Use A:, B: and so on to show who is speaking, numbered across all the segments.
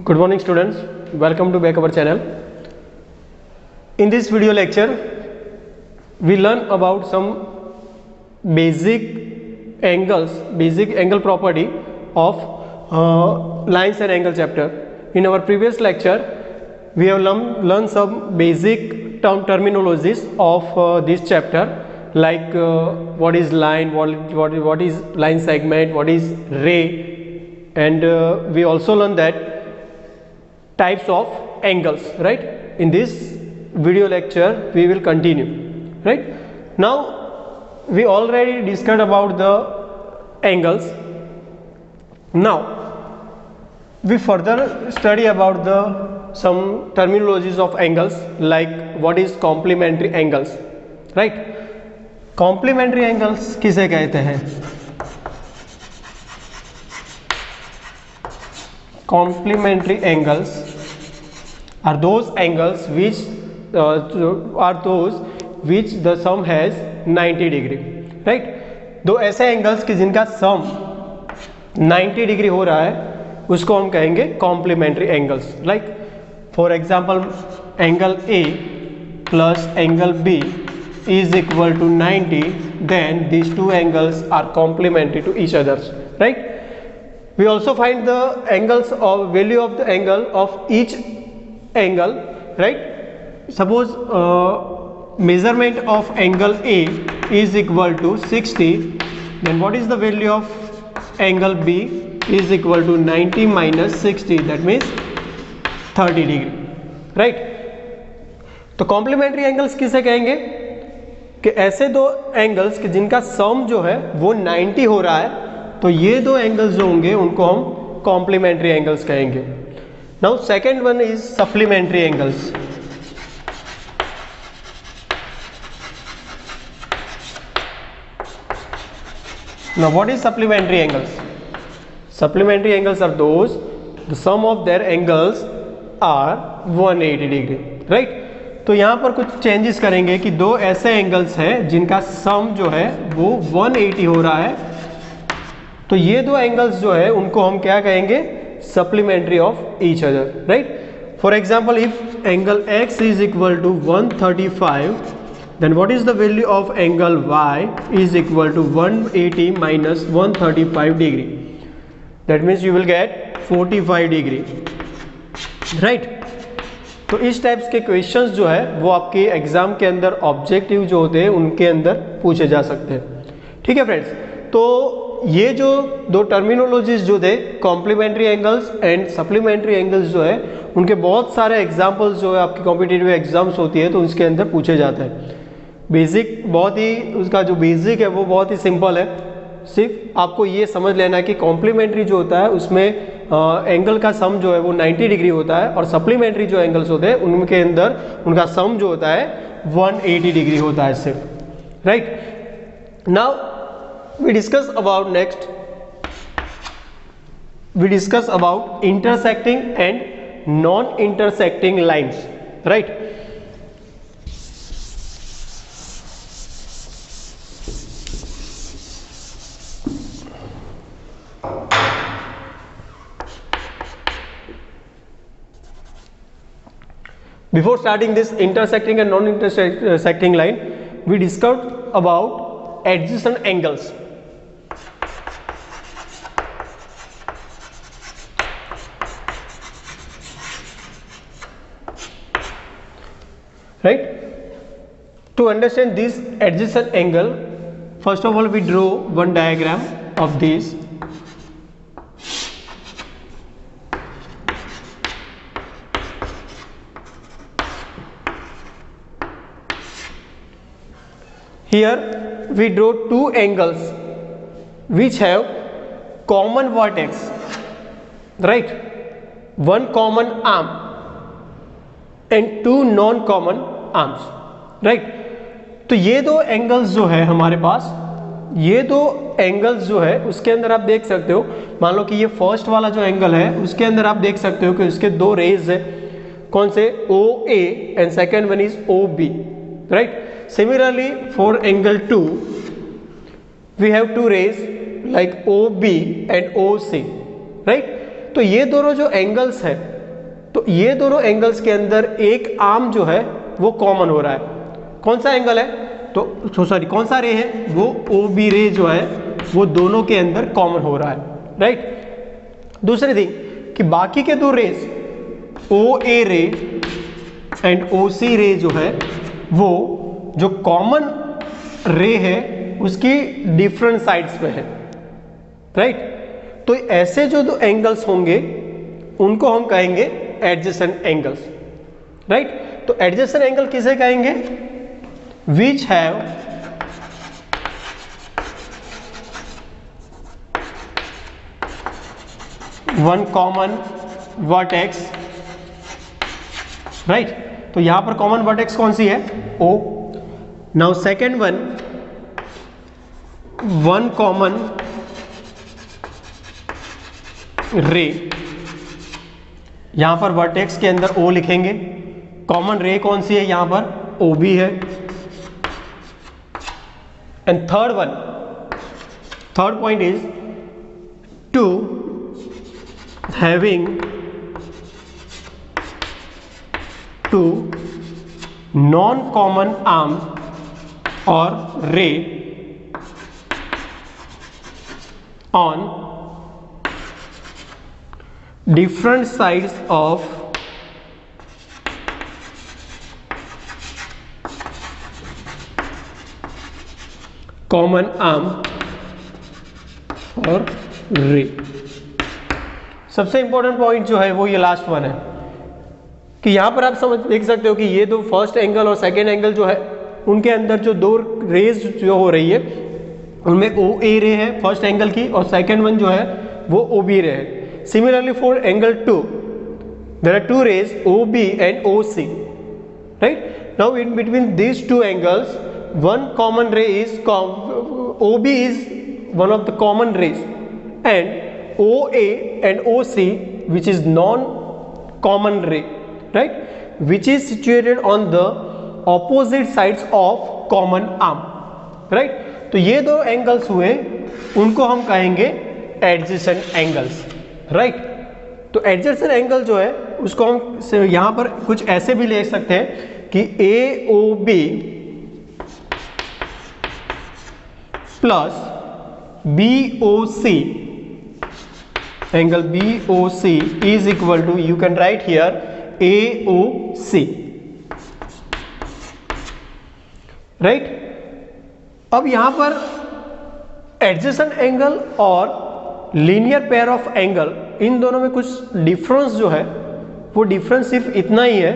A: Good morning students, welcome to back our channel. In this video lecture we learn about some basic angle property of lines and angle chapter. In our previous lecture we have learned some basic terminologies of this chapter, like what is line, what is line segment, what is ray, and we also learned that types of angles, right? In this video lecture we will continue, right? Now we already discussed about the angles. Now we further study about the some terminologies of angles, like what is complementary angles, right? complementary angles किसे कहते हैं? Complementary angles are those angles which the sum has 90 degree, right? दो ऐसे angles कि जिनका सम 90 degree हो रहा है उसको हम कहेंगे complementary angles. Like for example angle A plus angle B is equal to 90, then these two angles are complementary to each others, right? We also find the angles of value of the angle of each angle, right? Suppose measurement of angle A is equal to 60, then what is the value of angle B is equal to 90 minus 60, that means 30 degree, right? तो complementary angles किसे कहेंगे कि ऐसे दो angles कि जिनका सम जो है वो 90 हो रहा है, तो ये दो एंगल्स जो होंगे उनको हम कॉम्प्लीमेंट्री एंगल्स कहेंगे. Now second one is supplementary angles. Now what is supplementary angles? Supplementary angles are those the sum of their angles are 180 degree, right? तो यहाँ पर कुछ चेंजेस करेंगे कि दो ऐसे एंगल्स हैं जिनका सम जो है वो 180 हो रहा है, तो ये दो एंगल्स जो है उनको हम क्या कहेंगे? Supplementary of each other, right? For example if angle x is equal to 135, then what is the value of angle y is equal to 180 minus 135 degree, that means you will get 45 degree, right? तो इस types के questions जो है वो आपके exam के अंदर objective जो होते हैं उनके अंदर पूछे जा सकते हैं. ठीक है फ्रेंड्स, तो ये जो दो टर्मिनोलॉजीज जो थे complementary angles and supplementary angles जो है उनके बहुत सारे एग्जांपल्स जो है आपकी कॉम्पिटिटिव एग्जाम्स होती है तो उसके अंदर पूछे जाते हैं. बेसिक बहुत ही उसका जो बेसिक है वो बहुत ही सिंपल है. सिर्फ आपको ये समझ लेना है कि कॉम्प्लीमेंट्री जो होता है उसमें एंगल का सम जो है वो 90 डिग्री होता है, और सप्लीमेंट्री जो एंगल्स होते हैं उनके अंदर उनका सम जो होता है 180 डिग्री होता है सिर्फ, right? Now we discuss about intersecting and non intersecting lines, right? Before starting this intersecting and non-intersecting line, we discussed about adjacent angles. Right? To understand this adjacent angle, first of all we draw one diagram of this. Here we draw two angles which have common vertex, right? One common arm and two non-common arms, right? तो ये दो angles जो है हमारे पास, ये दो angles जो है उसके अंदर आप देख सकते हो, मान लो कि ये फर्स्ट वाला जो एंगल है उसके अंदर आप देख सकते हो कि उसके दो रेज है. कौन से? OA and second one is OB, right? Similarly for angle 2 we have two rays like OB and OC, right? तो तो ये दोनों जो एंगल्स है, तो ये दोनों एंगल्स के अंदर एक आर्म जो है वो कॉमन हो रहा है। कौन सा एंगल है? तो सॉरी कौन सा रे है? वो ओ बी रे जो है वो दोनों के अंदर कॉमन हो रहा है, राइट। दूसरी थिंग कि बाकी के दो रेज ओ ए रे एंड ओ सी रे जो है वो जो कॉमन रे है उसकी डिफरेंट साइड्स पे है, राइट। तो ऐसे जो दो एंगल्स होंगे उनको हम कहेंगे एडजेसेंट एंगल्स, राइट। तो एडजेसेंट एंगल किसे कहेंगे? Which have one common vertex, right. तो यहां पर कॉमन वर्टेक्स कौन सी है? O। Now second one common रे, यहां पर वर्टेक्स के अंदर O लिखेंगे। कॉमन रे कौन सी है? यहां पर OB है। And third point is to having two non-common arm or ray on different sides of common arm or ray। सबसे इंपॉर्टेंट पॉइंट जो है वो ये लास्ट वन है कि यहां पर आप देख सकते हो कि ये दो फर्स्ट एंगल और सेकेंड एंगल जो है उनके अंदर जो दो रेज जो हो रही है उनमें ओ ए रे है फर्स्ट एंगल की और सेकेंड वन जो है वो ओ बी रे है। Similarly for angle 2 there are two rays O B and O C, right. Now in between these two angles one common ray is O B is one of the common rays and OA and OC which is non-common ray, right, which is situated on the opposite sides of common arm, right। तो ये दो angles हुए उनको हम कहेंगे adjacent angles, right. तो adjacent angle जो है उसको हम यहां पर कुछ ऐसे भी ले सकते हैं कि AOB plus BOC angle BOC is equal to, you can write here, AOC, right। अब यहां पर एडजेसेंट एंगल और linear pair of angle in दोनों में कुछ डिफरेंस जो है वो डिफरेंस सिर्फ इतना ही है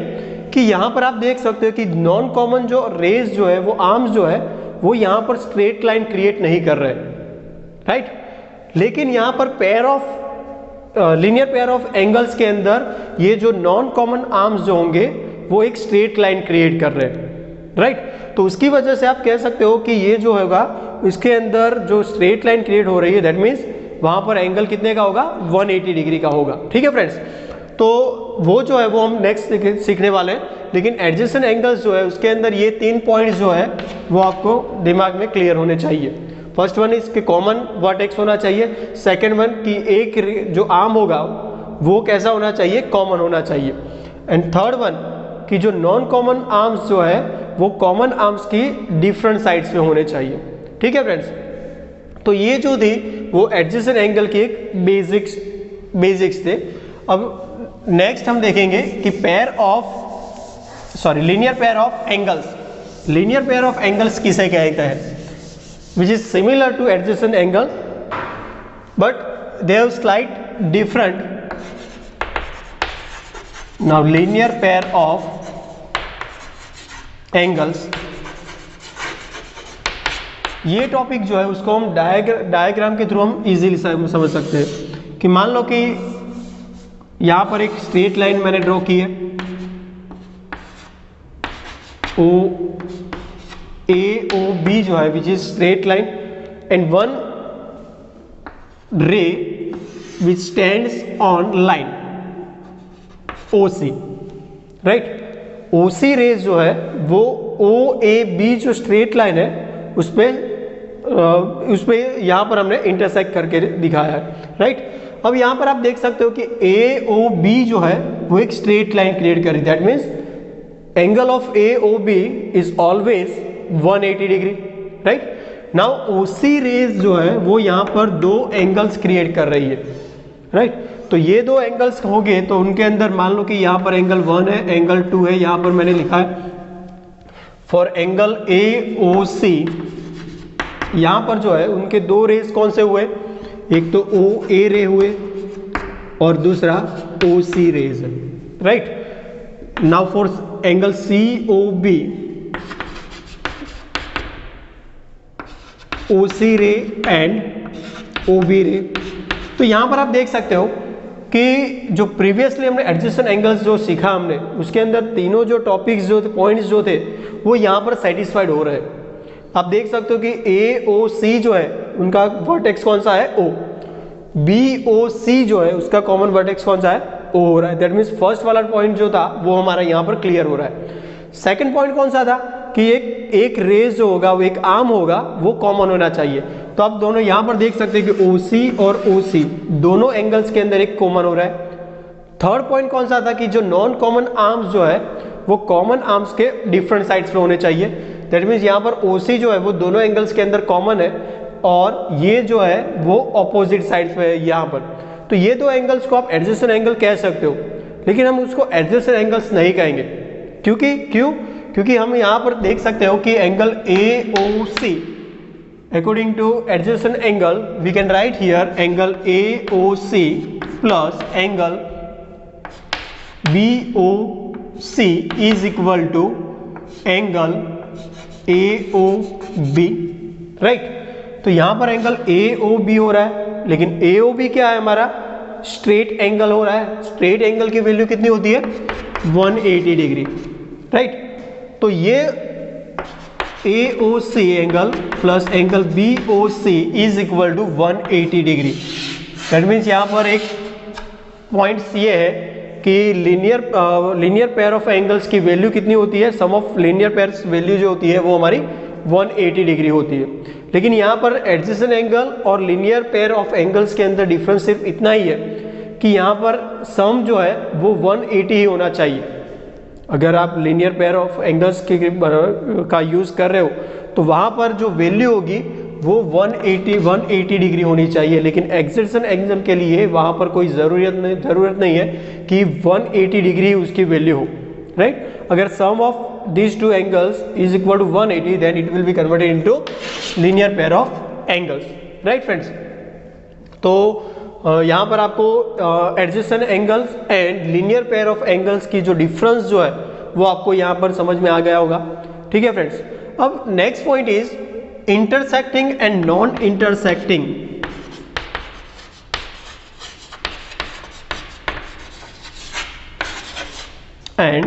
A: कि यहां पर आप देख सकते हो कि नॉन कॉमन जो रेज जो है वो आर्म्स जो है वो यहां पर स्ट्रेट लाइन क्रिएट नहीं कर रहे, राइट। लेकिन यहां पर pair of linear pair of angles के अंदर ये जो नॉन कॉमन आर्म्स जो होंगे वो एक स्ट्रेट लाइन क्रिएट कर रहे हैं, राइट। तो उसकी वजह से आप कह सकते हो कि ये जो होगा इसके अंदर जो स्ट्रेट लाइन क्रिएट हो रही है दैट मीन्स वहां पर एंगल कितने का होगा? 180 डिग्री का होगा, ठीक है फ्रेंड्स। तो वो जो है वो हम नेक्स्ट सीखने वाले हैं, लेकिन एडजेसेंट एंगल्स जो है उसके अंदर ये 3 पॉइंट्स जो है वो आपको दिमाग में क्लियर होने चाहिए। फर्स्ट वन इसके कॉमन वर्टेक्स होना चाहिए, सेकेंड वन की एक जो आर्म होगा वो कैसा होना चाहिए? कॉमन होना चाहिए, एंड थर्ड वन की जो नॉन कॉमन आर्म्स जो है वो कॉमन आर्म्स की डिफरेंट साइड्स में होने चाहिए, ठीक है फ्रेंड्स। तो ये जो थी वो एडजेसेंट एंगल की एक बेसिक्स थे। अब नेक्स्ट हम देखेंगे कि linear pair of angles. Linear pair of angles किसे कहते हैं? which is similar to adjacent angle but they have slight different. Now linear pair of angles, ये टॉपिक जो है उसको हम डायग्राम के थ्रू हम इजीली समझ सकते हैं कि मान लो कि यहां पर एक स्ट्रेट लाइन मैंने ड्रॉ की है AOB जो है which is straight line and one ray which stands on line OC, right. OC rays जो है वो OAB जो स्ट्रेट लाइन है उस पे यहां पर हमने इंटरसेक्ट करके दिखाया है, राइट। अब यहाँ पर आप देख सकते हो कि ए ओ बी जो है वो एक स्ट्रेट लाइन क्रिएट करी, that means angle of A O B is always 180 degree, right. Now OC rays जो है वो यहाँ पर दो एंगल्स क्रिएट कर रही है, राइट। तो ये दो एंगल्स हो गए, तो उनके अंदर मान लो कि यहाँ पर एंगल 1 है, एंगल 2 है, यहाँ पर मैंने लिखा है फॉर एंगल ए ओ सी। यहाँ पर जो है उनके दो रेज कौन से हुए, एक तो ओ ए रे हुए और दूसरा ओ सी रेज है, right. Now for angle C O B, O C ray and O B रे। तो यहां पर आप देख सकते हो कि जो प्रीवियसली हमने एडजेसेंट एंगल्स जो सीखा हमने, उसके अंदर तीनों जो टॉपिक्स जो थे, पॉइंट्स जो थे, वो यहां पर सेटिस्फाइड हो रहे हैं। आप देख सकते हो कि ए ओ सी जो है उनका वर्टेक्स कौन सा है, ओ। बी ओ सी जो है उसका कॉमन वर्टेक्स कौन सा है, ओ हो रहा है। दैट मीन्स फर्स्ट वाला पॉइंट जो था वो हमारा यहाँ पर क्लियर हो रहा है। सेकंड पॉइंट कौन सा था कि एक रेज जो होगा, वो एक आर्म होगा, वो कॉमन होना चाहिए। तो आप दोनों यहाँ पर देख सकते हैं कि ओ सी और ओ सी दोनों एंगल्स के अंदर एक कॉमन हो रहा है। थर्ड पॉइंट कौन सा था कि जो नॉन कॉमन आर्म्स जो है वो कॉमन आर्म्स के डिफरेंट साइड्स पे होने चाहिए। दैट मीन्स यहाँ पर ओ सी जो है वो दोनों एंगल्स के अंदर कॉमन है और ये जो है वो ऑपोजिट साइड्स पे है यहाँ पर। तो ये दो एंगल्स को आप एडजेसेंट एंगल कह सकते हो, लेकिन हम उसको एडजेसेंट एंगल्स नहीं कहेंगे। क्योंकि हम यहाँ पर देख सकते हो कि angle A O C, according to adjacent angle we can write here angle A O C plus angle B O C is equal to angle A O B, right. तो यहां पर एंगल ए ओ बी हो रहा है, लेकिन ए O B क्या है हमारा, स्ट्रेट एंगल हो रहा है। स्ट्रेट एंगल की वैल्यू कितनी होती है, 180 डिग्री, राइट। तो ये A O C angle plus angle B O C is equal to 180 degree. That means यहाँ पर एक पॉइंट्स ये है कि लीनियर पेयर ऑफ एंगल्स की वैल्यू कितनी होती है, sum of linear pairs value जो होती है वो हमारी 180 डिग्री होती है। लेकिन यहाँ पर एडजेसेंट एंगल और लीनियर पेयर ऑफ एंगल्स के अंदर डिफरेंस सिर्फ इतना ही है कि यहाँ पर सम जो है वो 180 ही होना चाहिए। अगर आप लीनियर पेयर ऑफ एंगल्स का यूज़ कर रहे हो तो वहाँ पर जो वैल्यू होगी वो 180 डिग्री होनी चाहिए। लेकिन एडजेसेंट एंगल के लिए वहाँ पर कोई ज़रूरत नहीं है कि 180 डिग्री उसकी वैल्यू हो, राइट। अगर सम of these two angles is equal to 180, then it will be converted into linear pair of angles, right friends। तो यहाँ पर आपको adjacent angles and linear pair of angles की जो डिफरेंस जो है वो आपको यहाँ पर समझ में आ गया होगा, ठीक है फ्रेंड्स। अब next point is intersecting and non intersecting. And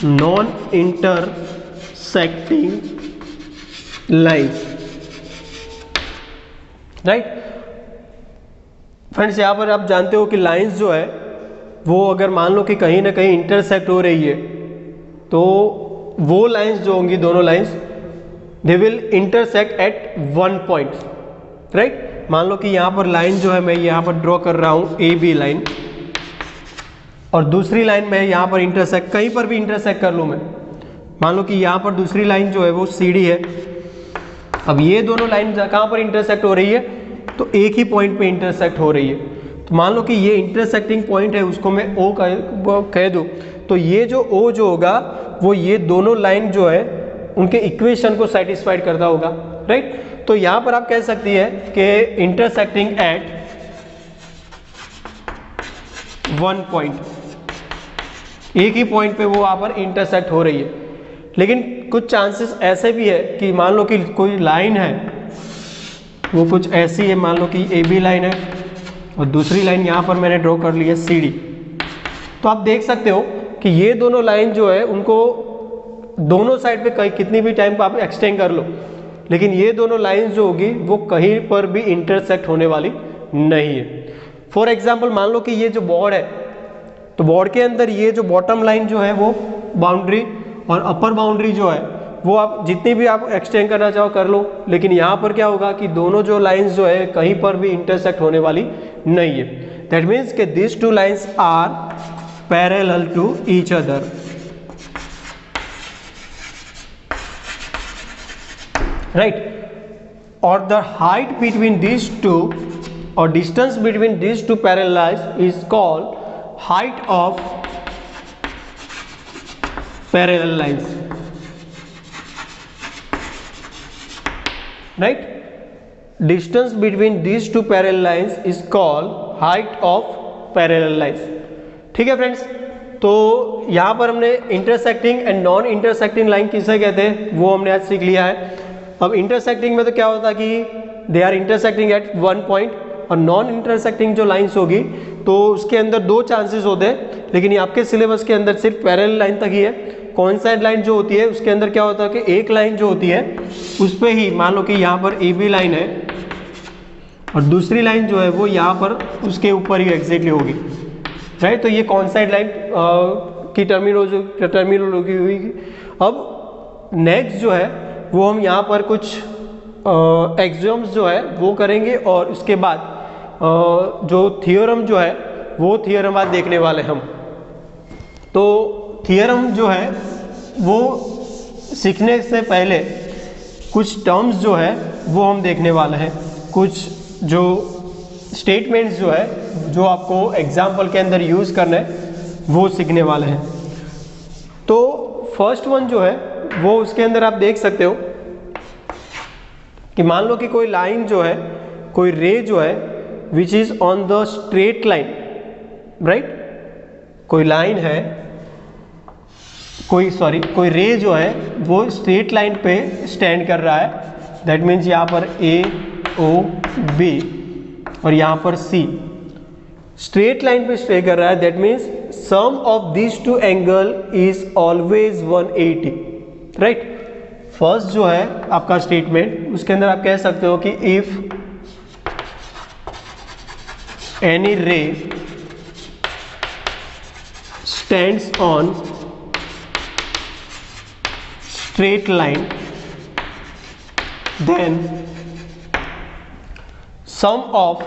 A: non intersecting lines, right friends. यहां पर आप जानते हो कि लाइंस जो है वो अगर मान लो कि कहीं ना कहीं इंटरसेक्ट हो रही है तो वो लाइंस जो होंगी, दोनों lines, they will intersect at one point, right. मान लो कि यहां पर लाइन जो है मैं यहां पर ड्रॉ कर रहा हूं ए बी लाइन, और दूसरी लाइन में यहाँ पर इंटरसेक्ट, कहीं पर भी इंटरसेक्ट कर लूँ मैं। मान लो कि यहाँ पर दूसरी लाइन जो है वो सी डी है। अब ये दोनों लाइन कहाँ पर इंटरसेक्ट हो रही है, तो एक ही पॉइंट पे इंटरसेक्ट हो रही है। तो मान लो कि ये इंटरसेक्टिंग पॉइंट है, उसको मैं ओ कह दूँ, तो ये जो ओ जो होगा वो ये दोनों लाइन जो है उनके इक्वेशन को सेटिस्फाइड करता होगा, राइट। तो यहाँ पर आप कह सकती है कि इंटरसेक्टिंग एट वन पॉइंट, एक ही पॉइंट पे वो वहाँ पर इंटरसेक्ट हो रही है। लेकिन कुछ चांसेस ऐसे भी है कि मान लो कि कोई लाइन है वो कुछ ऐसी है, मान लो कि ए बी लाइन है और दूसरी लाइन यहाँ पर मैंने ड्रॉ कर ली है सी डी। तो आप देख सकते हो कि ये दोनों लाइन जो है उनको दोनों साइड पे कितनी भी टाइम पर आप एक्सटेंड कर लो, लेकिन ये दोनों लाइन जो होगी वो कहीं पर भी इंटरसेक्ट होने वाली नहीं है। फॉर एग्जाम्पल मान लो कि ये जो बोर्ड है, तो बोर्ड के अंदर ये जो बॉटम लाइन जो है वो बाउंड्री और अपर बाउंड्री जो है वो आप जितनी भी आप एक्सटेंड करना चाहो कर लो, लेकिन यहाँ पर क्या होगा कि दोनों जो लाइंस जो है कहीं पर भी इंटरसेक्ट होने वाली नहीं है। दैट मीन्स कि this two lines are parallel to each other. Right, और the height between this two or distance between these two parallel lines is called height of parallel lines. Right, distance between these two parallel lines is called height of parallel lines. ठीक है friends, तो यहाँ पर हमने intersecting and non intersecting line किसे कहते हैं वो हमने आज सीख लिया है। अब इंटरसेक्टिंग में तो क्या होता है कि they are intersecting at one point, और नॉन इंटरसेक्टिंग जो लाइंस होगी तो उसके अंदर दो चांसेस होते हैं, लेकिन ये आपके सिलेबस के अंदर सिर्फ पैरेलल लाइन तक ही है। कोइंसाइड लाइन जो होती है उसके अंदर क्या होता है कि एक लाइन जो होती है उस पे ही, मान लो कि यहाँ पर ए बी लाइन है और दूसरी लाइन जो है वो यहाँ पर उसके ऊपर ही एग्जैक्टली होगी। राइट, तो ये कोइंसाइड लाइन की टर्मिनोलॉजी हुई। अब नेक्स्ट जो है वो हम यहाँ पर कुछ एक्सियोम्स जो है वो करेंगे, और उसके बाद जो थियोरम जो है वो थियोरम आज देखने वाले हम। तो थियोरम जो है वो सीखने से पहले कुछ टर्म्स जो है वो हम देखने वाले हैं, कुछ जो स्टेटमेंट्स जो है जो आपको एग्जाम्पल के अंदर यूज़ करना है वो सीखने वाले हैं। तो फर्स्ट वन जो है वो उसके अंदर आप देख सकते हो कि मान लो कि कोई लाइन जो है, कोई रे जो है which is on the straight line. Right, कोई लाइन है, कोई रे जो है वो स्ट्रेट लाइन पे स्टैंड कर रहा है। दैट मीन्स यहाँ पर ए ओ बी और यहाँ पर सी स्ट्रेट लाइन पे स्टे कर रहा है। That means sum of this two angle is always 180। Right, first जो है आपका स्टेटमेंट उसके अंदर आप कह सकते हो कि if any ray stands on straight line then sum of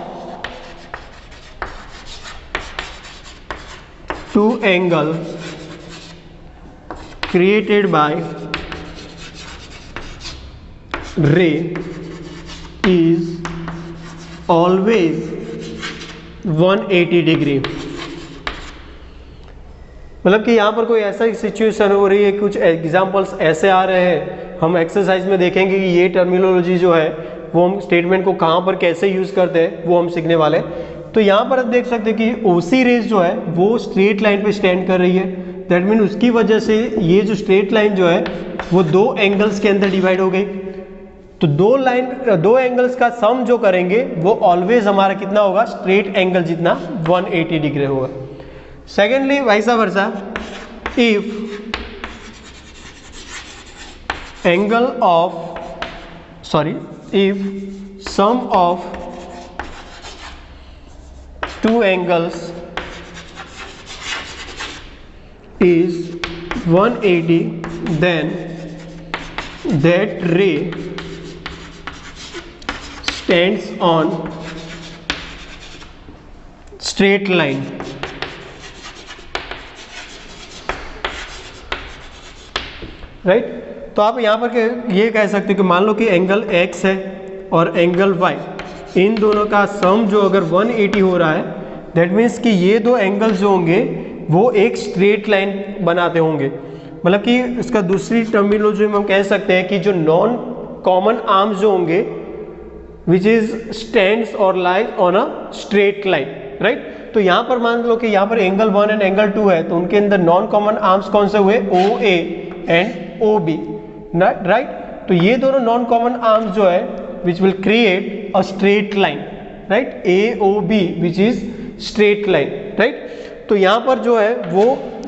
A: two angle created by ray is always 180 degree. मतलब कि यहाँ पर कोई ऐसा सिचुएशन हो रही है, कुछ एग्जांपल्स ऐसे आ रहे हैं, हम एक्सरसाइज में देखेंगे कि ये टर्मिनोलॉजी जो है वो हम स्टेटमेंट को कहाँ पर कैसे यूज़ करते हैं वो हम सीखने वाले हैं। तो यहाँ पर आप देख सकते हैं कि ओसी रेज जो है वो स्ट्रेट लाइन पे स्टैंड कर रही है। दैट मीन उसकी वजह से ये जो स्ट्रेट लाइन जो है वो दो एंगल्स के अंदर डिवाइड हो गई। तो दो एंगल्स का सम जो करेंगे वो ऑलवेज हमारा कितना होगा, स्ट्रेट एंगल जितना 180 डिग्री होगा। Secondly vice versa, if sum of two angles is 180 then that ray stands on straight line। Right, तो आप यहाँ पर ये कह सकते हो कि मान लो कि एंगल x है और एंगल y, इन दोनों का सम जो अगर 180 हो रहा है, दैट मीन्स कि ये दो एंगल्स जो होंगे वो एक स्ट्रेट लाइन बनाते होंगे। मतलब कि इसका दूसरी टर्मिनोलॉजी में हम कह सकते हैं कि जो नॉन कॉमन आर्म्स जो होंगे विच इज स्टैंड्स और lies on a straight line. Right, तो यहाँ पर मान लो कि यहाँ पर एंगल 1 एंड एंगल 2 है, तो उनके अंदर नॉन कॉमन आर्म्स कौन से हुए, O A and O B. Right, तो ये दोनों नॉन कॉमन आर्म्स जो है which will create a straight line. Right, A O B which is straight line. Right, तो यहाँ पर जो है वो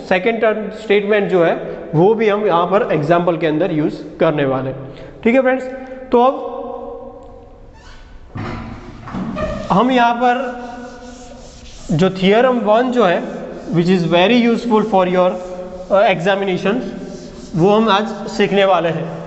A: सेकेंड टर्म स्टेटमेंट जो है वो भी हम यहाँ पर एग्जाम्पल के अंदर यूज करने वाले हैं। ठीक है फ्रेंड्स, तो अब हम यहाँ पर जो थियरम 1 जो है which is very useful for your examination वो हम आज सीखने वाले हैं।